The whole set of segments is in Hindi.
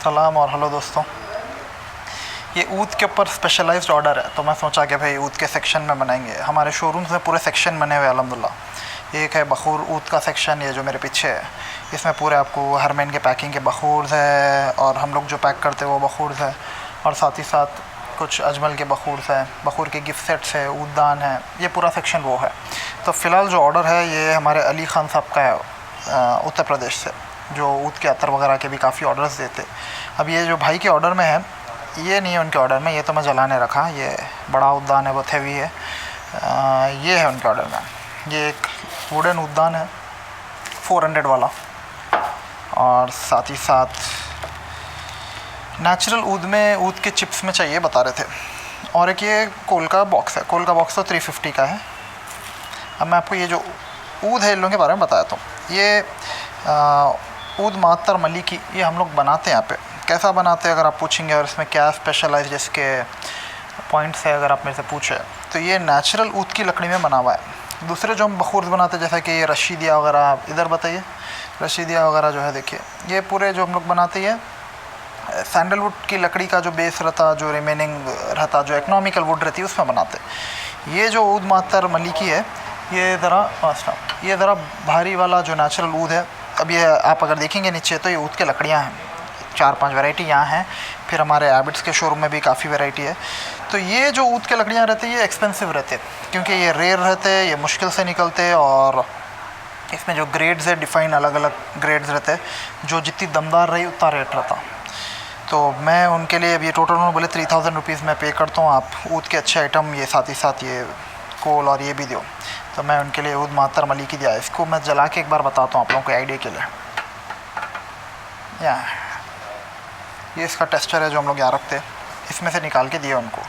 सलाम और हेलो दोस्तों। ये ऊद के ऊपर स्पेशलाइज्ड ऑर्डर है, तो मैं सोचा कि भाई ऊद के सेक्शन में बनाएंगे। हमारे शोरूम्स में पूरे सेक्शन बने हुए अल्हम्दुलिल्लाह। एक है बखूर ऊद का सेक्शन, ये जो मेरे पीछे है, इसमें पूरे आपको हरमैन के पैकिंग के बखूर्स है और हम लोग जो पैक करते हैं वो बखूर्स है, और साथ ही साथ कुछ अजमल के बखूर्स हैं, बखूर के गिफ्ट सेट्स है, ऊददान है, ये पूरा सेक्शन वो है। तो फ़िलहाल जो ऑर्डर है ये हमारे अली ख़ान साहब का है, उत्तर प्रदेश से, जो ऊद के अतर वगैरह के भी काफ़ी ऑर्डर्स देते। अब ये जो भाई के ऑर्डर में है, ये नहीं है उनके ऑर्डर में, ये तो मैं जलाने रखा। ये बड़ा उद्यान है, बहुत हैवी है। ये है उनके ऑर्डर में। ये एक वुडन उद्यान है 400 वाला, और साथ ही साथ नेचुरल ऊद में ऊद के चिप्स में चाहिए बता रहे थे। और एक ये कोल का बॉक्स है, कोल का बॉक्स तो 350 का है। अब मैं आपको ये जो ऊद है इन लोगों के बारे में बताया। तो ये ऊद मातर मली की ये हम लोग बनाते हैं यहाँ पे। कैसा बनाते हैं अगर आप पूछेंगे, और इसमें क्या स्पेशलाइज्ड इसके पॉइंट्स है अगर आप मेरे से पूछे, तो ये नेचुरल ऊद की लकड़ी में बना हुआ है। दूसरे जो हम बखूर्स बनाते हैं, जैसा कि ये रशीदिया वगैरह, आप इधर बताइए, रशीदिया वगैरह जो है देखिए, ये पूरे जो हम लोग बनाते हैं सैंडलवुड की लकड़ी का जो बेस रहता, जो रिमेनिंग रहता, जो इकनॉमिकल वुड रहती है, उसमें बनाते। ये जो ऊद मातर मली की है, ये ज़रा भारी वाला जो नेचुरल ऊद है। अब ये आप अगर देखेंगे नीचे तो ये ऊद के लकड़ियाँ हैं, 4-5 वैरायटी यहाँ हैं। फिर हमारे एबिट्स के शोरूम में भी काफ़ी वैरायटी है। तो ये जो ऊद के लकड़ियाँ रहती है ये एक्सपेंसिव रहते, क्योंकि ये रेयर रहते, ये मुश्किल से निकलते, और इसमें जो ग्रेड्स है डिफ़ाइन अलग अलग ग्रेड्स रहते, जो जितनी दमदार रही उतना रेट रहता। तो मैं उनके लिए अब ये टोटल उन्होंने बोले 3000 रुपीज़ मैं पे करता हूँ, आप ऊद के अच्छे आइटम ये साथ ही साथ ये कोल और ये भी दो। तो मैं उनके लिए ऊद मातर मली की दिया। इसको मैं जला के एक बार बताता हूँ आप लोगों को आइडिया के लिए। ये इसका टेक्सचर है जो हम लोग यहाँ रखते हैं, इसमें से निकाल के दिया उनको।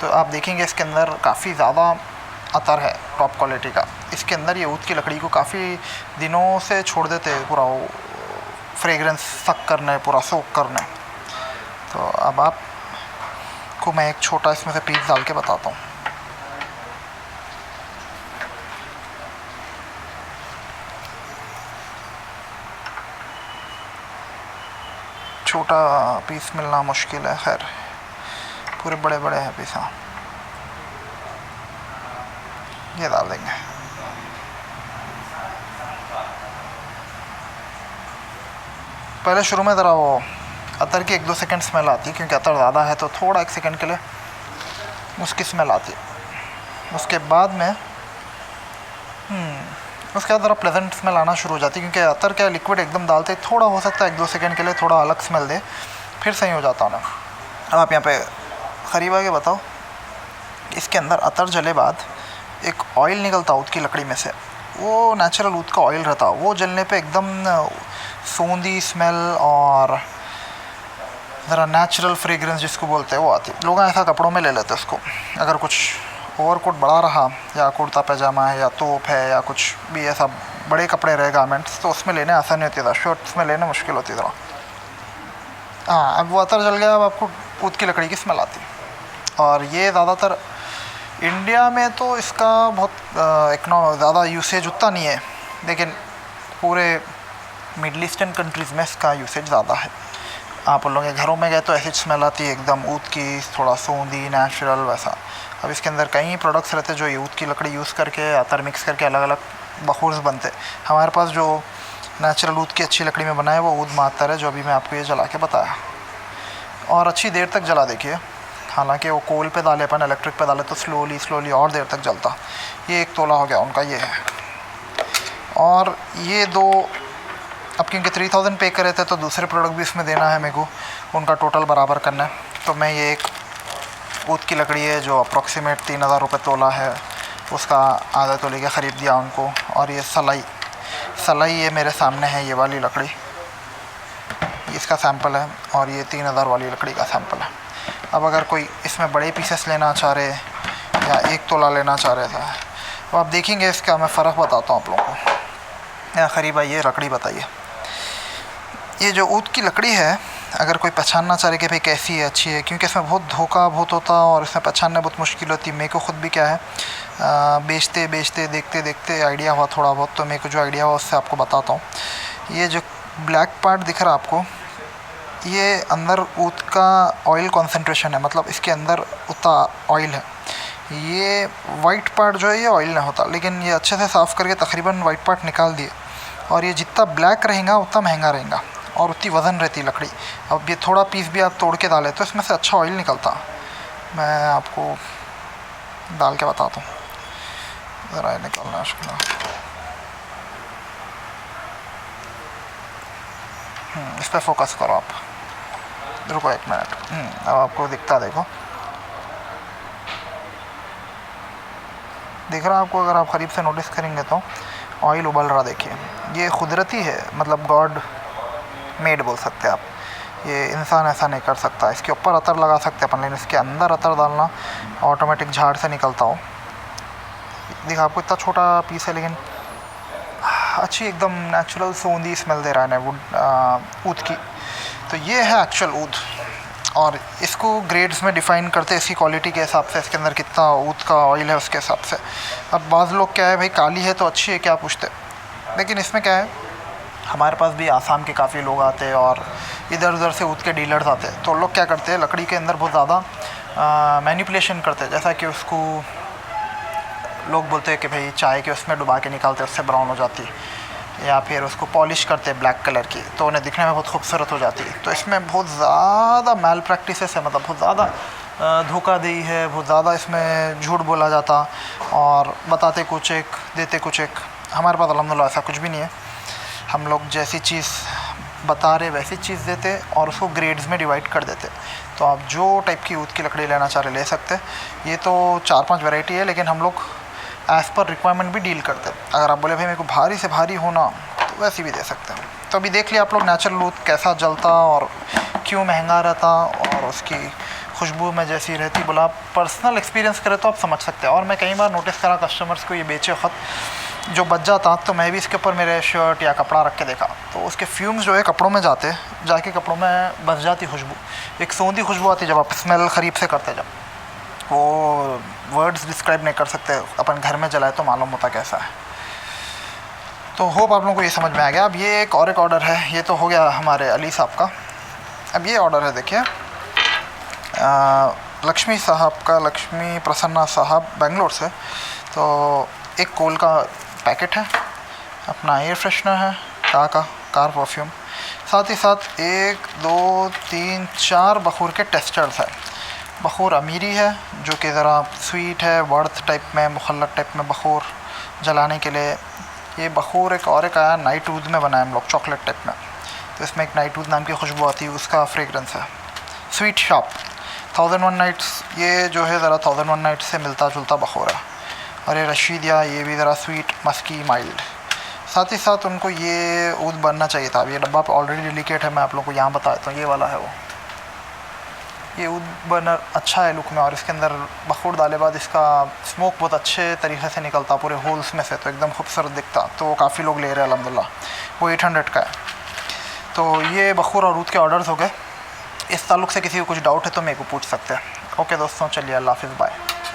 तो आप देखेंगे इसके अंदर काफ़ी ज़्यादा अतर है टॉप क्वालिटी का। इसके अंदर ये ऊद की लकड़ी को काफ़ी दिनों से छोड़ देते हैं, पूरा वो फ्रेगरेंस सक करने, पूरा सोक करने। तो अब आपको मैं एक छोटा इसमें से पीस डाल के बताता हूँ। छोटा पीस मिलना मुश्किल है, खैर पूरे बड़े बड़े हैं पीस। हाँ, ये डाल देंगे। पहले शुरू में ज़रा वो अतर की 1-2 सेकंड स्मेल आती, क्योंकि अतर ज़्यादा है तो थोड़ा 1 सेकंड के लिए उसकी स्मेल आती। उसके बाद में उसके बाद ज़रा प्लेजेंट स्मेल आना शुरू हो जाती, क्योंकि अतर क्या लिक्विड एकदम डालते थोड़ा हो सकता है 1-2 सेकंड के लिए थोड़ा अलग स्मेल दे, फिर सही हो जाता ना। अब आप यहाँ पे करीब आके बताओ, इसके अंदर अतर जले बाद एक ऑयल निकलता ऊद की लकड़ी में से, वो नेचुरल ऊद का ऑयल रहता, वो जलने पे एकदम सूंधी स्मेल और ज़रा नेचुरल फ्रेगरेंस जिसको बोलते हैं वो आती। लोग ऐसा कपड़ों में ले लेते उसको। अगर कुछ ओवरकोट बड़ा रहा, या कुर्ता पैजामा है, या तोप है, या कुछ भी ऐसा बड़े कपड़े रहे गारमेंट्स, तो उसमें लेने आसानी होती था, शर्ट्स में लेने मुश्किल होती ज़रा। हाँ, अब वो अतर जल गया, अब आपको ऊद की लकड़ी की स्मेल आती। और ये ज़्यादातर इंडिया में तो इसका बहुत ज़्यादा यूसेज उतना नहीं है, लेकिन पूरे मिडल ईस्टर्न कंट्रीज़ में इसका यूसेज ज़्यादा है। आप उन लोगों के घरों में गए तो ऐसी स्मेल आती है एकदम ऊद की, थोड़ा सूंधी नेचुरल वैसा। अब इसके अंदर कई प्रोडक्ट्स रहते जो ऊद की लकड़ी यूज़ करके अतर मिक्स करके अलग अलग बखूर्स बनते। हमारे पास जो नेचुरल ऊद की अच्छी लकड़ी में बना है वो ऊद मातर है, जो अभी मैं आपको ये जला के बताया। और अच्छी देर तक जला देखिए, हालांकि वो कोल पे डाले अपन, इलेक्ट्रिक पे डाले तो स्लोली और देर तक जलता। ये 1 तोला हो गया उनका, ये है। और ये 2 अब क्योंकि 3000 पे करे थे तो दूसरे प्रोडक्ट भी इसमें देना है मेरे को, उनका टोटल बराबर करना है। तो मैं ये एक ऊद की लकड़ी है जो अप्रॉक्सीमेट 3000 रुपये तोला है, उसका आधा तोले के ख़रीद दिया उनको। और ये सलाई ये मेरे सामने है, ये वाली लकड़ी इसका सैंपल है, और ये 3000 वाली लकड़ी का सैंपल है। अब अगर कोई इसमें बड़े पीसेस लेना चाह रहे या 1 तोला लेना चाह रहे थे, तो आप देखेंगे इसका मैं फ़र्क बताता हूँ आप लोगों को। या ख़रीब ये लकड़ी बताइए, ये जो ऊद की लकड़ी है, अगर कोई पहचानना चाह रहे कि भाई कैसी है, अच्छी है, क्योंकि इसमें बहुत धोखा बहुत होता और इसमें पहचानना बहुत मुश्किल होती है। मेरे को ख़ुद भी क्या है, बेचते देखते आइडिया हुआ थोड़ा बहुत, तो मेरे को जो आइडिया हुआ उससे आपको बताता हूँ। ये जो ब्लैक पार्ट दिख रहा है आपको, ये अंदर ऊद का ऑयल कंसंट्रेशन है, मतलब इसके अंदर उतना ऑयल है। ये वाइट पार्ट जो है ये ऑयल नहीं होता, लेकिन ये अच्छे से साफ़ करके तकरीबन वाइट पार्ट निकाल दिए। और ये जितना ब्लैक रहेगा उतना महंगा रहेगा और उतनी वज़न रहती है लकड़ी। अब ये थोड़ा पीस भी आप तोड़ के डालें तो इसमें से अच्छा ऑयल निकलता। मैं आपको डाल के बताता हूँ, ज़रा निकालना मुश्किल। इस पर फोकस करो आप, रुको 1 मिनट। अब आपको दिखता, देखो दिख रहा है आपको? अगर आप करीब से नोटिस करेंगे तो ऑयल उबल रहा, देखिए ये कुदरती है, मतलब गॉड मेड बोल सकते हैं आप। ये इंसान ऐसा नहीं कर सकता। इसके ऊपर अतर लगा सकते हैं अपन, लेकिन इसके अंदर अतर डालना ऑटोमेटिक झाड़ से निकलता हो। देखा आपको इतना छोटा पीस है, लेकिन अच्छी एकदम नेचुरल सोंधी स्मेल दे रहा है वुड ऊद की। तो ये है एक्चुअल ऊद, और इसको ग्रेड्स में डिफ़ाइन करते हैं इसकी क्वालिटी के हिसाब से, इसके अंदर कितना ऊद का ऑयल है उसके हिसाब से। अब बाज़ लोग क्या है, भाई काली है तो अच्छी है क्या पूछते, लेकिन इसमें क्या है, हमारे पास भी आसाम के काफ़ी लोग आते हैं और इधर उधर से ऊद के डीलर्स आते हैं। तो लोग क्या करते हैं, लकड़ी के अंदर बहुत ज़्यादा मैनिपुलेशन करते हैं। जैसा कि उसको लोग बोलते हैं कि भाई चाय के उसमें डुबा के निकालते हैं, उससे ब्राउन हो जाती है, या फिर उसको पॉलिश करते हैं ब्लैक कलर की, तो उन्हें दिखने में बहुत खूबसूरत हो जाती है। तो इसमें बहुत ज़्यादा मैल प्रैक्टिसेस है, मतलब बहुत ज़्यादा धोखाधड़ी है, बहुत ज़्यादा इसमें झूठ बोला जाता और बताते कुछ एक देते कुछ एक। हमारे पास अल्हम्दुलिल्लाह ऐसा कुछ भी नहीं है। हम लोग जैसी चीज़ बता रहे वैसी चीज़ देते और उसको ग्रेड्स में डिवाइड कर देते। तो आप जो टाइप की ऊद की लकड़ी लेना चाह रहे ले सकते। ये तो 4-5 वैरायटी है, लेकिन हम लोग एज़ पर रिक्वायरमेंट भी डील करते हैं। अगर आप बोले भाई मेरे को भारी से भारी होना, तो वैसी भी दे सकते हैं। तो अभी देख लिया आप लोग नेचुरल ऊद कैसा जलता और क्यों महंगा रहता और उसकी खुशबू में जैसी रहती। बोला आप पर्सनल एक्सपीरियंस करें तो आप समझ सकते हैं। और मैं कई बार नोटिस करा कस्टमर्स को ये बेचे वक्त जो बच जाता, तो मैं भी इसके ऊपर मेरे शर्ट या कपड़ा रख के देखा, तो उसके फ्यूम्स जो है कपड़ों में जाके कपड़ों में बस जाती खुशबू, एक सौंधी खुशबू आती जब आप स्मेल करीब से करते। जब वो वर्ड्स डिस्क्राइब नहीं कर सकते, अपन घर में जलाए तो मालूम होता कैसा है। तो होप आप लोगों को ये समझ में आ गया। अब ये एक ऑर्डर है, ये तो हो गया हमारे अली साहब का। अब ये ऑर्डर है, देखिए लक्ष्मी साहब का, लक्ष्मी प्रसन्ना साहब बेंगलोर से। तो एक कोल का पैकेट है, अपना एयर फ्रेशनर है, कार परफ्यूम, साथ ही साथ 1 2 3 4 बखूर के टेस्टर्स है। बखूर अमीरी है जो कि ज़रा स्वीट है, वर्थ टाइप में, मुखल्लत टाइप में बखूर जलाने के लिए। ये बखूर एक आया नाइट ऊद में बनाया हम लोग, चॉकलेट टाइप में। तो इसमें एक नाइट ऊद नाम की खुशबू आती है, उसका फ्रेगरेंस है। स्वीट शॉप 1001 नाइट्स, ये जो है ज़रा 1001 नाइट्स से मिलता जुलता बखूर है। और ये रशीदिया, ये भी ज़रा स्वीट मस्की माइल्ड। साथ ही साथ उनको ये ऊद बनना चाहिए था। अब ये डब्बा ऑलरेडी डेलीकेट है, मैं आप लोगों को यहाँ बता देता हूँ, ये वाला है वो। ये ऊद बर्नर अच्छा है लुक में, और इसके अंदर बखूर डाले बाद इसका स्मोक बहुत अच्छे तरीके से निकलता पूरे होल्स में से, तो एकदम खूबसूरत दिखता। तो काफ़ी लोग ले रहे हैं अल्हम्दुलिल्लाह। वो 800 का है। तो ये बखूर और ऊद के ऑर्डर्स हो गए। इस ताल्लुक़ से किसी को कुछ डाउट है तो मेरे को पूछ सकते हैं। ओके दोस्तों, चलिए अल्लाह हाफ़िज़, बाय।